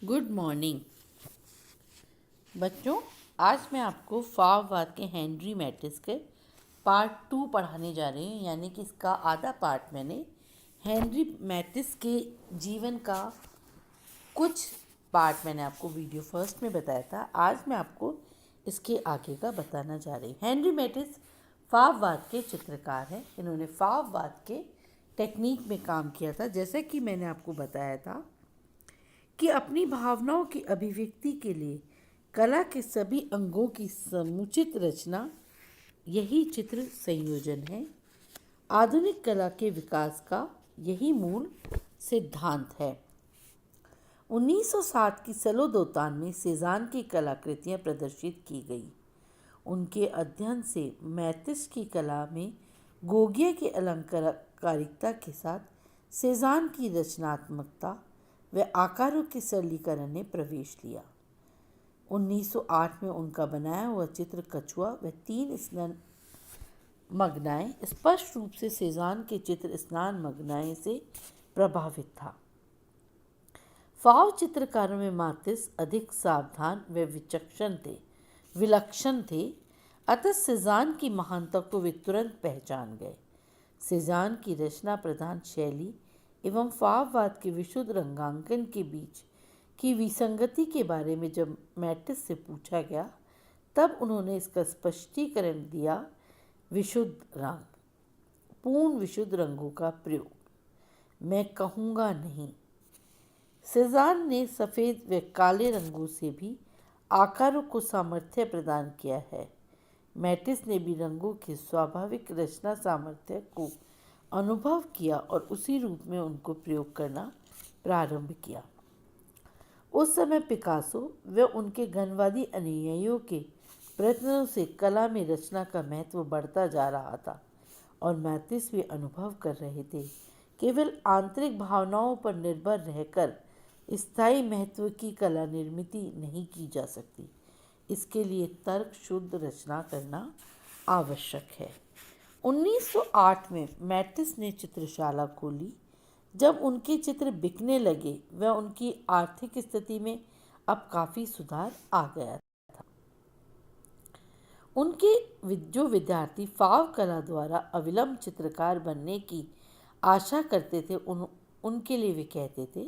Good morning बच्चों। आज मैं आपको फाववाद के हेनरी मैटिस के पार्ट 2 पढ़ाने जा रही हूँ। यानी कि इसका आधा पार्ट मैंने हेनरी मैटिस के जीवन का कुछ पार्ट मैंने आपको वीडियो फर्स्ट में बताया था। आज मैं आपको इसके आगे का बताना जा रही हूँ। हेनरी मैटिस फाववाद के चित्रकार हैं। इन्होंने फाववाद के टेक्निक में काम किया था। जैसे कि मैंने आपको बताया था कि अपनी भावनाओं की अभिव्यक्ति के लिए कला के सभी अंगों की समुचित रचना यही चित्र संयोजन है। आधुनिक कला के विकास का यही मूल सिद्धांत है। 1960 की सलोदोतान में सेजान की कलाकृतियां प्रदर्शित की गई। उनके अध्ययन से मैटिस की कला में गोगिया की अलंकारिकता के साथ सेजान की रचनात्मकता व आकारों के सरलीकरण ने प्रवेश लिया। 1908 में उनका बनाया हुआ चित्र कछुआ व 3 स्नान मग्नाएं स्पष्ट रूप से सेजान के चित्र स्नान मग्नाएं से प्रभावित था। फाव चित्रकारों में मैटिस अधिक सावधान व विलक्षण थे। अतः सेजान की महानता को वे तुरंत पहचान गए। सेजान की रचना प्रधान शैली एवं फाववाद के विशुद्ध रंगांकन के बीच की विसंगति के बारे में जब मैटिस से पूछा गया, तब उन्होंने इसका स्पष्टीकरण दिया। विशुद्ध रंग, पूर्ण विशुद्ध रंगों का प्रयोग, मैं कहूँगा नहीं। सेजान ने सफ़ेद व काले रंगों से भी आकारों को सामर्थ्य प्रदान किया है। मैटिस ने भी रंगों के स्वाभाविक रचना सामर्थ्य को अनुभव किया और उसी रूप में उनको प्रयोग करना प्रारंभ किया। उस समय पिकासो व उनके घनवादी अनुयायियों के प्रयत्नों से कला में रचना का महत्व बढ़ता जा रहा था और मैटिस भी अनुभव कर रहे थे केवल आंतरिक भावनाओं पर निर्भर रहकर स्थायी महत्व की कला निर्मित नहीं की जा सकती। इसके लिए तर्क शुद्ध रचना करना आवश्यक है। 1908 में मैटिस ने चित्रशाला खोली। जब उनके चित्र बिकने लगे व उनकी आर्थिक स्थिति में अब काफ़ी सुधार आ गया था। उनके जो विद्यार्थी फाव कला द्वारा अविलंब चित्रकार बनने की आशा करते थे, उनके लिए वे कहते थे,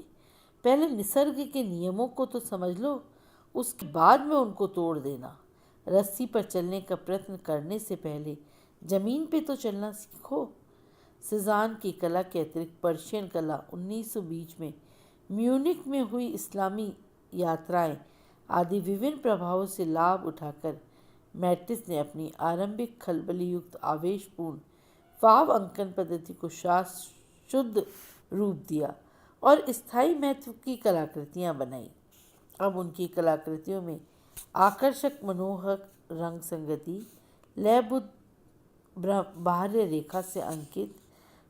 पहले निसर्ग के नियमों को तो समझ लो, उसके बाद में उनको तोड़ देना। रस्सी पर चलने का प्रयत्न करने से पहले जमीन पे तो चलना सीखो। सेजान की कला के अतिरिक्त पर्शियन कला 1920 में म्यूनिक में हुई इस्लामी यात्राएं आदि विभिन्न प्रभावों से लाभ उठाकर मैटिस ने अपनी आरंभिक खलबलीयुक्त आवेशपूर्ण फाव अंकन पद्धति को शुद्ध रूप दिया और स्थायी महत्व की कलाकृतियां बनाई। अब उनकी कलाकृतियों में आकर्षक मनोहर रंग संगति, लयबुद्ध बाह्य रेखा से अंकित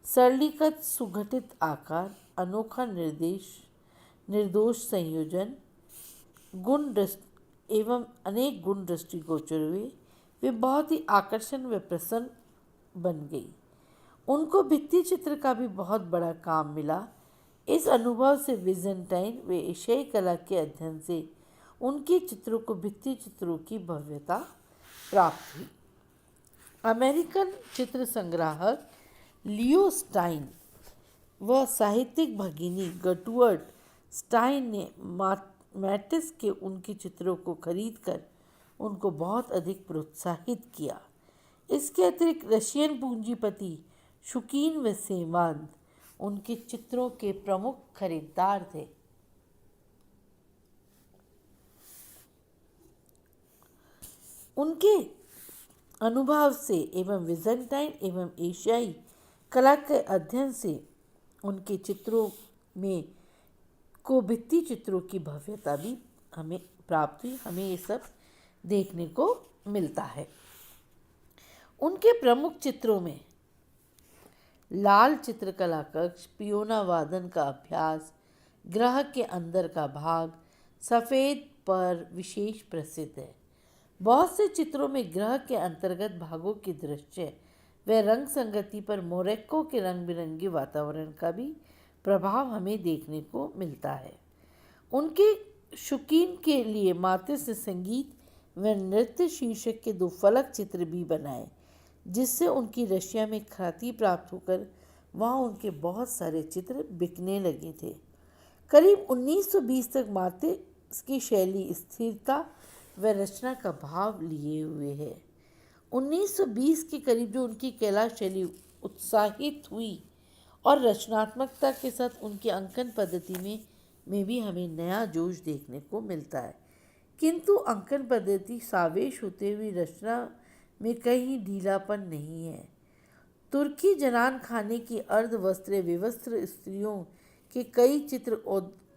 सरलीकृत सुगठित आकार, अनोखा निर्दोष संयोजन, एवं अनेक गुण दृष्टिगोचर हुए। वे बहुत ही आकर्षण व प्रसन्न बन गई। उनको भित्ति चित्र का भी बहुत बड़ा काम मिला। इस अनुभव से विजेंटाइन व एशियाई कला के अध्ययन से उनके चित्रों को भित्ति चित्रों की भव्यता प्राप्त हुई। अमेरिकन चित्र संग्राहक लियो स्टाइन व साहित्यिक भगिनी गर्टुअर्ड स्टाइन ने मैटिस के उनके चित्रों को खरीदकर उनको बहुत अधिक प्रोत्साहित किया। इसके अतिरिक्त रशियन पूंजीपति शुकीन व सेवांत उनके चित्रों के प्रमुख खरीदार थे। उनके अनुभव से एवं विजेंटाइन एवं एशियाई कला के अध्ययन से उनके चित्रों में भित्ति चित्रों की भव्यता भी हमें प्राप्त हुई। हमें ये सब देखने को मिलता है। उनके प्रमुख चित्रों में लाल चित्रकला कक्ष, पियोना वादन का अभ्यास, ग्रह के अंदर का भाग, सफ़ेद पर विशेष प्रसिद्ध है। बहुत से चित्रों में ग्रह के अंतर्गत भागों के दृश्य व रंग संगति पर मोरक्को के रंग बिरंगे वातावरण का भी प्रभाव हमें देखने को मिलता है। उनके शौकीन के लिए मातिस ने संगीत व नृत्य शीर्षक के 2 फलक चित्र भी बनाए, जिससे उनकी रशिया में ख्याति प्राप्त होकर वहाँ उनके बहुत सारे चित्र बिकने लगे थे। करीब 1920 तक मातिस की शैली स्थिरता व रचना का भाव लिए हुए है। 1920 के करीब जो उनकी कला शैली उत्साहित हुई और रचनात्मकता के साथ उनकी अंकन पद्धति में भी हमें नया जोश देखने को मिलता है, किंतु अंकन पद्धति सावेश होते हुए रचना में कहीं ढीलापन नहीं है। तुर्की जनान खाने की अर्धवस्त्र विवस्त्र स्त्रियों के कई चित्र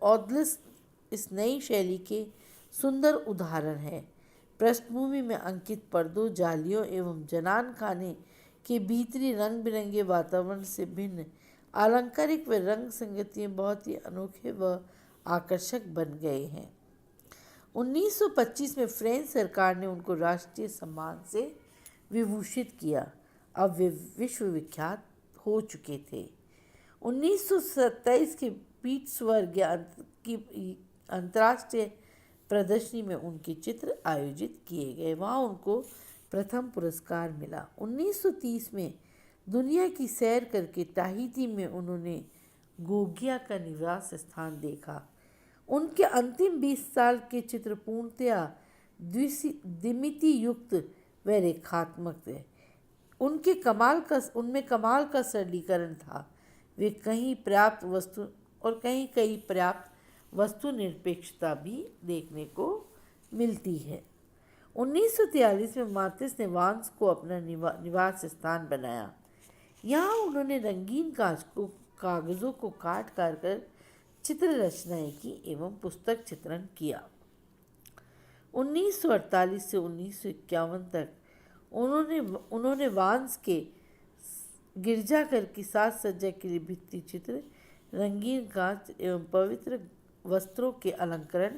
औदलिस इस नई शैली के सुंदर उदाहरण है। पृष्ठभूमि में अंकित पर्दों, जालियों एवं जनान खाने के भीतरी रंग बिरंगे वातावरण से भिन्न आलंकारिक व रंग संगतियाँ बहुत ही अनोखे व आकर्षक बन गए हैं। 1925 में फ्रेंच सरकार ने उनको राष्ट्रीय सम्मान से विभूषित किया। अब वे विश्वविख्यात हो चुके थे। 1927 के पीट्सबर्ग की अंतर्राष्ट्रीय प्रदर्शनी में उनके चित्र आयोजित किए गए, वहाँ उनको प्रथम पुरस्कार मिला। 1930 में दुनिया की सैर करके टाहिती में उन्होंने गोगिया का निवास स्थान देखा। उनके अंतिम 20 साल के चित्र पूर्णतया द्विमिति युक्त व रेखात्मक थे। उनमें कमाल का सरलीकरण था। वे कहीं पर्याप्त वस्तु निरपेक्षता भी देखने को मिलती है। 1943 में मातिस ने वांस को अपना निवास स्थान बनाया। यहाँ उन्होंने रंगीन कागज़ों को काट कर चित्र रचनाएं की एवं पुस्तक चित्रण किया। 1948 से 1951 तक उन्होंने वांस के गिरजाघर की साज सज्जा के लिए भित्ति चित्र, रंगीन कांच एवं पवित्र वस्त्रों के अलंकरण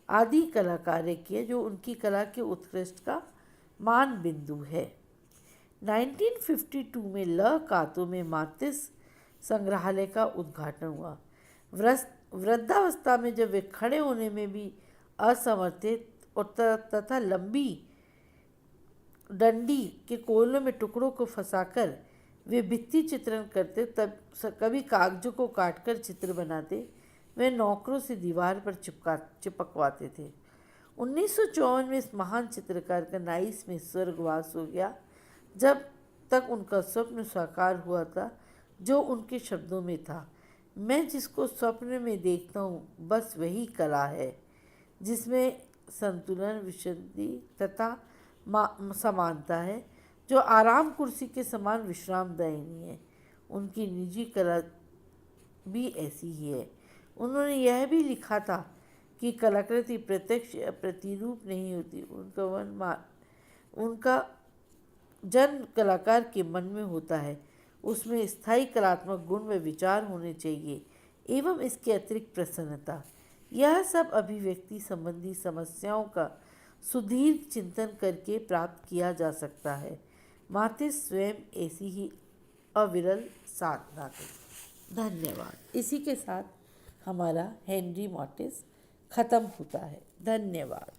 आदि कला कार्य किए, जो उनकी कला के उत्कृष्ट का मान बिंदु है। 1952 में ल कातो में मातिस संग्रहालय का उद्घाटन हुआ। वृद्धावस्था में जब वे खड़े होने में भी असमर्थ थे तथा लंबी डंडी के कोयलों में टुकड़ों को फंसाकर वे भित्ति चित्रण करते, तब कभी कागजों को काटकर चित्र बनाते, वे नौकरों से दीवार पर चिपकवाते थे। 1954 में इस महान चित्रकार का नाइस में स्वर्गवास हो गया, जब तक उनका स्वप्न साकार हुआ था, जो उनके शब्दों में था, मैं जिसको स्वप्न में देखता हूँ बस वही कला है जिसमें संतुलन, विशुद्धि तथा समानता है, जो आराम कुर्सी के समान विश्रामदायिनी है। उनकी निजी कला भी ऐसी ही है। उन्होंने यह भी लिखा था कि कलाकृति प्रत्यक्ष या प्रतिरूप नहीं होती, उनका जन्म कलाकार के मन में होता है। उसमें स्थायी कलात्मक गुण व विचार होने चाहिए एवं इसके अतिरिक्त प्रसन्नता। यह सब अभिव्यक्ति संबंधी समस्याओं का सुदीर्घ चिंतन करके प्राप्त किया जा सकता है। मातिस स्वयं ऐसी ही अविरल साधना थे। धन्यवाद। इसी के साथ हमारा हेनरी मातिस ख़त्म होता है। धन्यवाद।